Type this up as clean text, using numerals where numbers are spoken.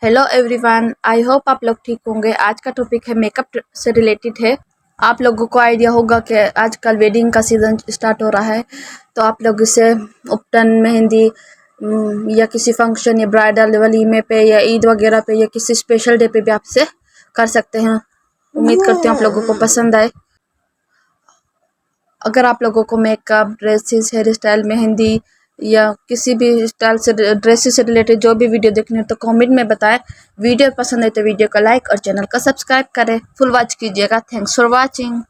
Hello everyone, I hope आप लोग ठीक होंगे। आज का टॉपिक है मेकअप से रिलेटेड है। आप लोगों को आइडिया होगा कि आजकल वेडिंग का सीज़न स्टार्ट हो रहा है, तो आप लोग इसे ابٹن मेहंदी या किसी फंक्शन या ब्राइडल वलीमे पे या ईद वगैरह पे या किसी स्पेशल डे पे भी आप इसे कर सकते हैं। उम्मीद करते हैं आप लोगों को पसंद आए। अगर आप लोगों को makeup, dresses, hairstyle, mehndi या किसी भी स्टाइल से ड्रेसेस से रिलेटेड जो भी वीडियो देखनी हो तो कमेंट में बताएं। वीडियो पसंद है तो वीडियो को लाइक और चैनल को सब्सक्राइब करें। फुल वॉच कीजिएगा। Thanks for watching.